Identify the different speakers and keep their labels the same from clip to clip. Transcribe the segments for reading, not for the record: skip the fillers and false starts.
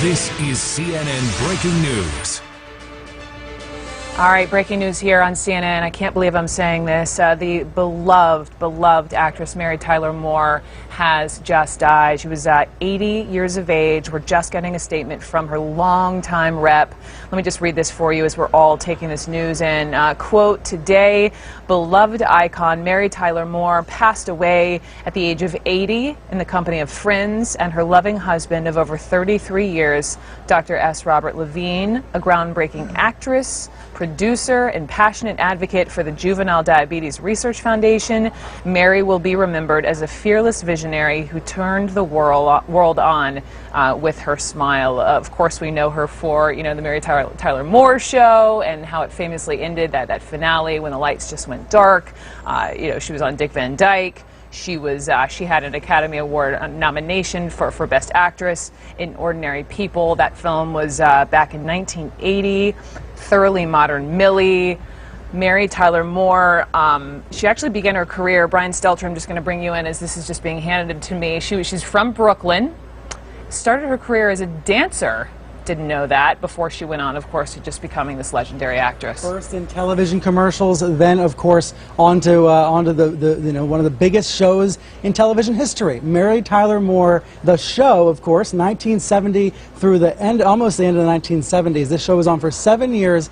Speaker 1: This is CNN Breaking News.
Speaker 2: All right, breaking news here on CNN. I can't believe I'm saying this. The beloved actress Mary Tyler Moore has just died. She was 80 years of age. We're just getting a statement from her longtime rep. Let me just read this for you as we're all taking this news in. Quote, today, beloved icon Mary Tyler Moore passed away at the age of 80 in the company of friends and her loving husband of over 33 years, Dr. S. Robert Levine, a groundbreaking actress, producer, and passionate advocate for the Juvenile Diabetes Research Foundation. Mary will be remembered as a fearless visionary who turned the world on with her smile. Of course, we know her for, the Mary Tyler Moore Show and how it famously ended, that finale when the lights just went dark. She was on Dick Van Dyke. She had an Academy Award nomination for Best Actress in Ordinary People. That film was back in 1980. Thoroughly Modern Millie. Mary Tyler Moore, she actually began her career, Brian Stelter, I'm just going to bring you in as this is just being handed to me. She's from Brooklyn, started her career as a dancer. Didn't know that before she went on, of course, to just becoming this legendary actress.
Speaker 3: First in television commercials, then, of course, onto the one of the biggest shows in television history. Mary Tyler Moore, the show, of course, 1970 through almost the end of the 1970s. This show was on for 7 years.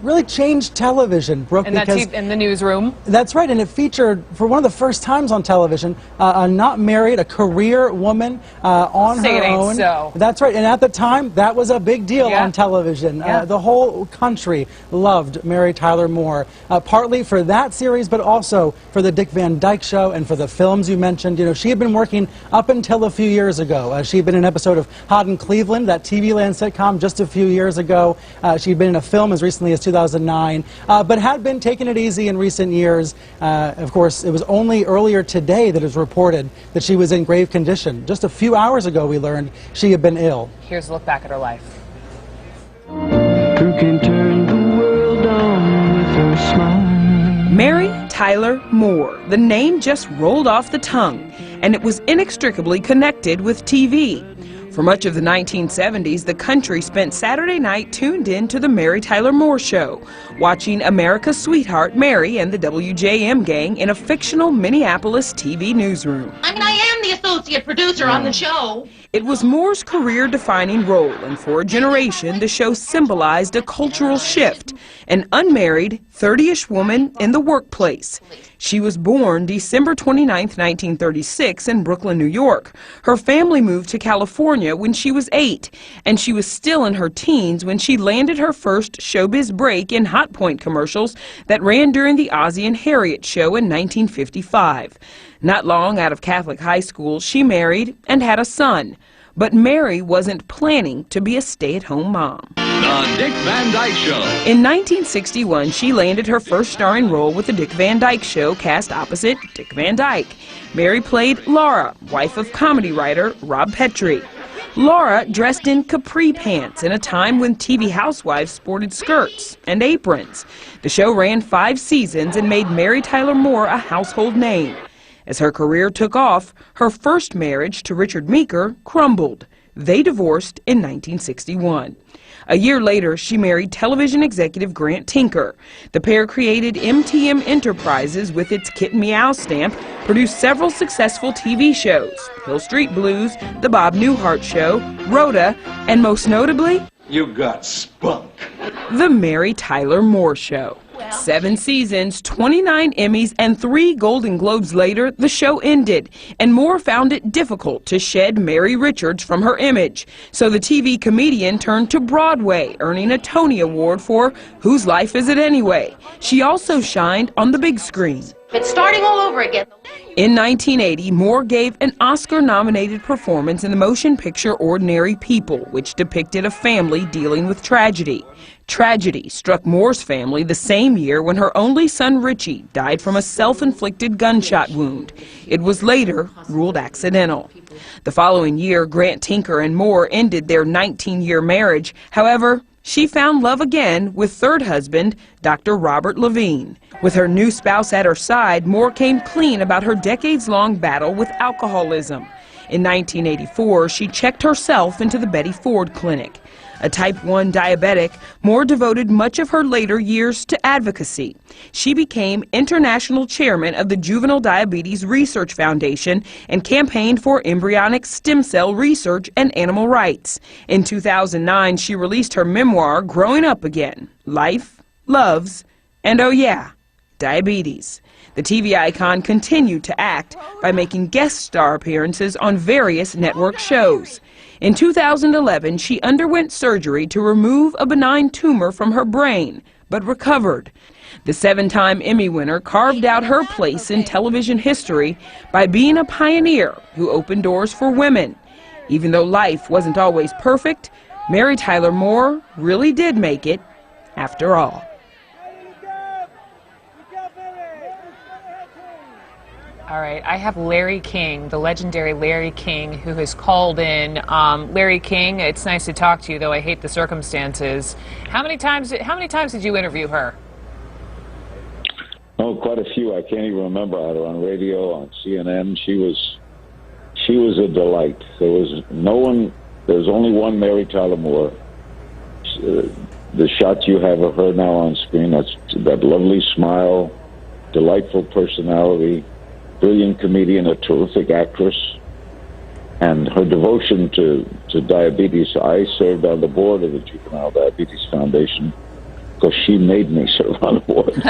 Speaker 3: Really changed television, Brooke.
Speaker 2: And that's in the newsroom.
Speaker 3: That's right, and it featured, for one of the first times on television, a not married, a career woman on her own.
Speaker 2: So.
Speaker 3: That's right, and at the time, that was a big deal on television. The whole country loved Mary Tyler Moore, partly for that series, but also for the Dick Van Dyke Show and for the films you mentioned. She had been working up until a few years ago. She had been in an episode of Hot in Cleveland, that TV Land sitcom, just a few years ago. She had been in a film as recently as 2009, but had been taking it easy in recent years. Of course, it was only earlier today that it was reported that she was in grave condition. Just a few hours ago, we learned she had been ill.
Speaker 2: Here's a look back at her life.
Speaker 4: Who can turn the world on with her smile?
Speaker 5: Mary Tyler Moore. The name just rolled off the tongue, and it was inextricably connected with TV. For much of the 1970s, the country spent Saturday night tuned in to the Mary Tyler Moore Show, watching America's sweetheart Mary and the WJM gang in a fictional Minneapolis TV newsroom.
Speaker 6: I am the associate producer on the show.
Speaker 5: It was Moore's career-defining role, and for a generation, the show symbolized a cultural shift, an unmarried, 30-ish woman in the workplace. She was born December 29, 1936 in Brooklyn, New York. Her family moved to California when she was 8, and she was still in her teens when she landed her first showbiz break in Hot Point commercials that ran during the Ozzie and Harriet show in 1955. Not long out of Catholic high school, she married and had a son. But Mary wasn't planning to be a stay-at-home mom.
Speaker 1: The Dick Van Dyke Show.
Speaker 5: In 1961, she landed her first starring role with the Dick Van Dyke Show, cast opposite Dick Van Dyke. Mary played Laura, wife of comedy writer Rob Petrie. Laura dressed in capri pants in a time when TV housewives sported skirts and aprons. The show ran 5 seasons and made Mary Tyler Moore a household name. As her career took off, her first marriage to Richard Meeker crumbled. They divorced in 1961. A year later, she married television executive Grant Tinker. The pair created MTM Enterprises with its Kitten Meow stamp, produced several successful TV shows, Hill Street Blues, The Bob Newhart Show, Rhoda, and most notably,
Speaker 7: You got spunk.
Speaker 5: The Mary Tyler Moore Show. 7 seasons, 29 Emmys, and 3 Golden Globes later, the show ended, and Moore found it difficult to shed Mary Richards from her image. So the TV comedian turned to Broadway, earning a Tony Award for Whose Life Is It Anyway? She also shined on the big screen.
Speaker 6: It's starting all over again.
Speaker 5: In 1980, Moore gave an Oscar-nominated performance in the motion picture Ordinary People, which depicted a family dealing with tragedy. Tragedy struck Moore's family the same year when her only son Richie died from a self-inflicted gunshot wound. It was later ruled accidental. The following year, Grant Tinker and Moore ended their 19-year marriage. However, she found love again with third husband, Dr. Robert Levine. With her new spouse at her side, Moore came clean about her decades-long battle with alcoholism. In 1984, she checked herself into the Betty Ford Clinic. A type 1 diabetic, Moore devoted much of her later years to advocacy. She became international chairman of the Juvenile Diabetes Research Foundation and campaigned for embryonic stem cell research and animal rights. In 2009, she released her memoir, Growing Up Again: Life, Loves, and oh yeah, Diabetes. The TV icon continued to act by making guest star appearances on various network shows. In 2011, she underwent surgery to remove a benign tumor from her brain, but recovered. The 7-time Emmy winner carved out her place in television history by being a pioneer who opened doors for women. Even though life wasn't always perfect, Mary Tyler Moore really did make it, after all.
Speaker 2: All right, I have Larry King, the legendary Larry King, who has called in. Larry King, it's nice to talk to you, though I hate the circumstances. How many times did you interview her?
Speaker 8: Oh, quite a few. I can't even remember. I had her on radio, on CNN. She was a delight. There was only one Mary Tyler Moore. The shots you have of her now on screen, that lovely smile, delightful personality, brilliant comedian, a terrific actress, and her devotion to diabetes. I served on the board of the Juvenile Diabetes Foundation because she made me serve on the board,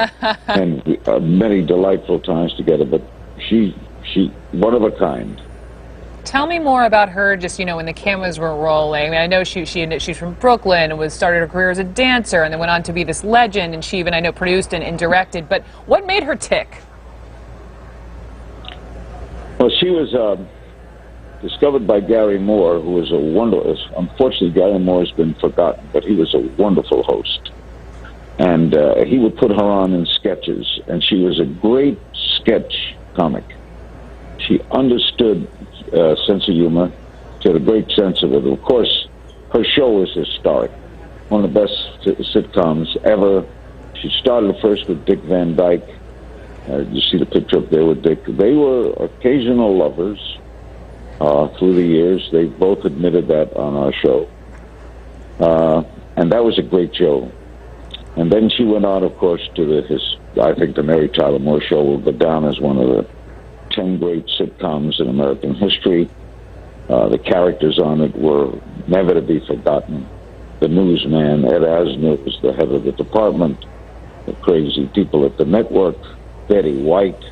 Speaker 8: and many delightful times together. But she one of a kind.
Speaker 2: Tell me more about her, just, when the cameras were rolling. I mean, I know she's from Brooklyn and started her career as a dancer and then went on to be this legend, and she even, I know, produced and directed. But what made her tick?
Speaker 8: Well, she was discovered by Gary Moore, who was a wonderful. Unfortunately, Gary Moore has been forgotten, but he was a wonderful host, and he would put her on in sketches, and she was a great sketch comic. She understood sense of humor. She had a great sense of it. Of course, her show was historic, one of the best sitcoms ever. She started first with Dick Van Dyke. You see the picture up there with Dick. They were occasional lovers through the years. They both admitted that on our show. And that was a great show. And then she went on, of course, to I think the Mary Tyler Moore Show will go down as one of the 10 great sitcoms in American history. The characters on it were never to be forgotten. The newsman, Ed Asner, was the head of the department. The crazy people at the network. Betty White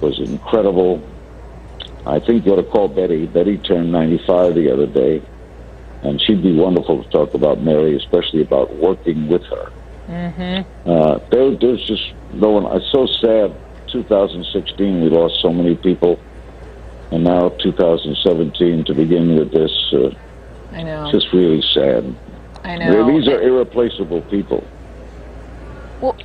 Speaker 8: was incredible. I think you ought to call Betty. Betty turned 95 the other day, and she'd be wonderful to talk about Mary, especially about working with her. Mm-hmm. There's just no one. It's so sad. 2016, we lost so many people, and now 2017 to begin with this.
Speaker 2: I know.
Speaker 8: It's just really sad.
Speaker 2: I know.
Speaker 8: These are irreplaceable people.
Speaker 2: Well,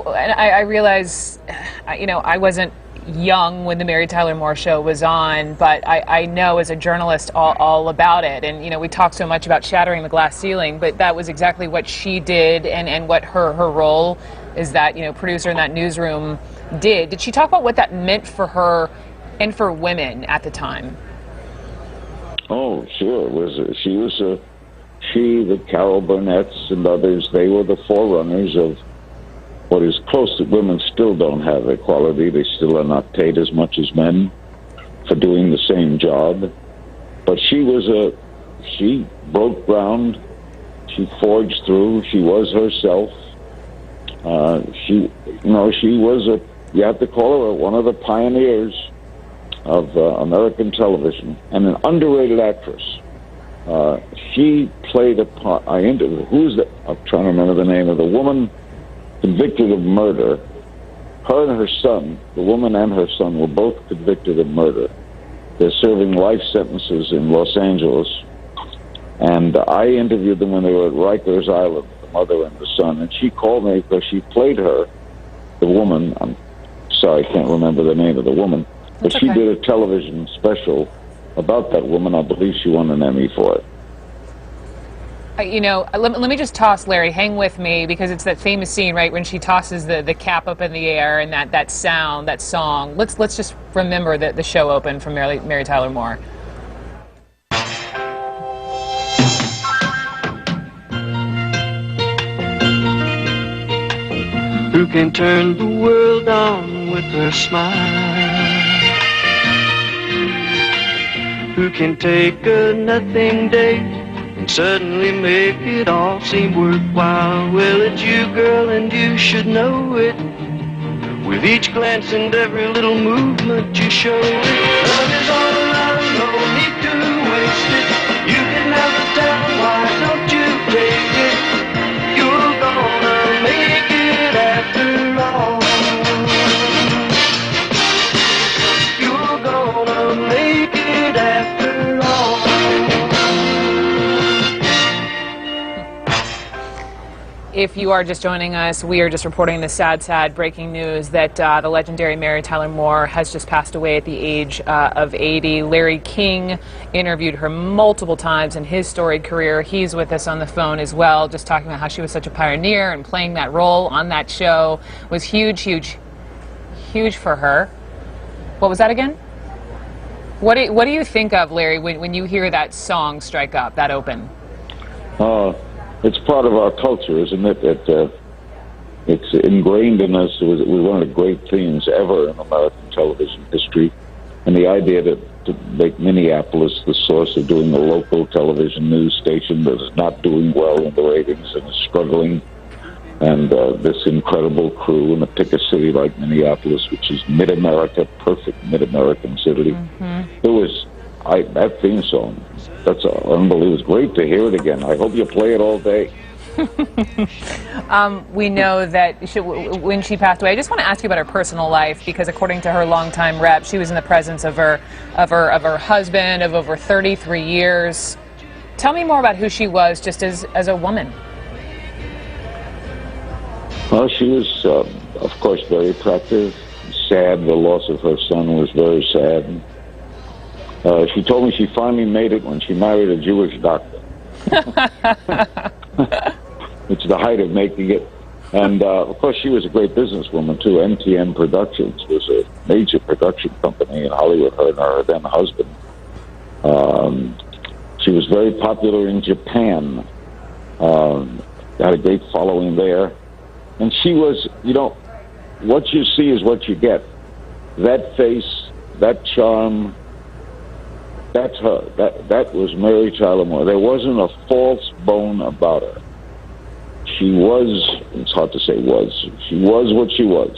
Speaker 2: I realize, I wasn't young when the Mary Tyler Moore Show was on, but I know as a journalist all about it. And, we talk so much about shattering the glass ceiling, but that was exactly what she did and what her role as that, producer in that newsroom did. Did she talk about what that meant for her and for women at the time?
Speaker 8: Oh, sure. The Carol Burnett's and others, they were the forerunners of what is close to women still don't have equality. They still are not paid as much as men for doing the same job. But she broke ground. She forged through. She was herself. She was you have to call her one of the pioneers of American television and an underrated actress. She played a part. I'm trying to remember the name of the woman convicted of murder. Her and her son, the woman and her son, were both convicted of murder. They're serving life sentences in Los Angeles. And I interviewed them when they were at Rikers Island, the mother and the son. And she called me because she played her, the woman. I'm sorry, I can't remember the name of the woman. But she did a television special about that woman. I believe she won an Emmy for it.
Speaker 2: Let me just toss, Larry, hang with me, because it's that famous scene, right, when she tosses the cap up in the air and that sound, that song. Let's just remember the show open from Mary Tyler Moore.
Speaker 4: who can turn the world on with her smile, who can take a nothing day and suddenly make it all seem worthwhile. Well, it's you, girl, and you should know it. With each glance and every little movement you show it. Love is all around, no need to waste it. You can never tell, why don't you take it? You're gonna make it after all. You're gonna make it after all.
Speaker 2: If you are just joining us, we are just reporting the sad breaking news that the legendary Mary Tyler Moore has just passed away at the age of 80. Larry King interviewed her multiple times in his storied career. He's with us on the phone as well, just talking about how she was such a pioneer and playing that role on that show was huge for her. What was that again? What do you think of, Larry, when you hear that song strike up, that open?
Speaker 8: It's part of our culture, isn't it? That it's ingrained in us. It was one of the great themes ever in American television history. And the idea to make Minneapolis the source of doing a local television news station that is not doing well in the ratings and is struggling. And this incredible crew in a pick city like Minneapolis, which is mid-America, perfect mid-American city. Mm-hmm. It was... that theme song, that's unbelievable. It's great to hear it again. I hope you play it all day.
Speaker 2: We know that when she passed away, I just want to ask you about her personal life, because according to her longtime rep, she was in the presence of her husband of over 33 years. Tell me more about who she was just as a woman.
Speaker 8: Well, she was, of course, very attractive, sad. The loss of her son was very sad. She told me she finally made it when she married a Jewish doctor. It's the height of making it. And, of course, she was a great businesswoman, too. NTN Productions was a major production company in Hollywood, her and her then husband. She was very popular in Japan. Had a great following there. And she was, what you see is what you get. That face, that charm, that's her. That was Mary Tyler Moore. There wasn't a false bone about her. She was, it's hard to say was, she was what she was.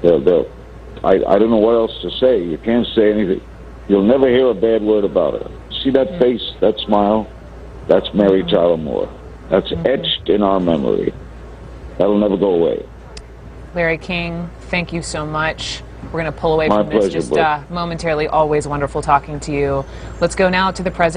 Speaker 8: I don't know what else to say. You can't say anything. You'll never hear a bad word about her. See that face, that smile? That's Mary Tyler Moore. That's etched in our memory. That'll never go away.
Speaker 2: Larry King, thank you so much. We're going to pull away from
Speaker 8: My pleasure,
Speaker 2: this just momentarily. Always wonderful talking to you. Let's go now to the president.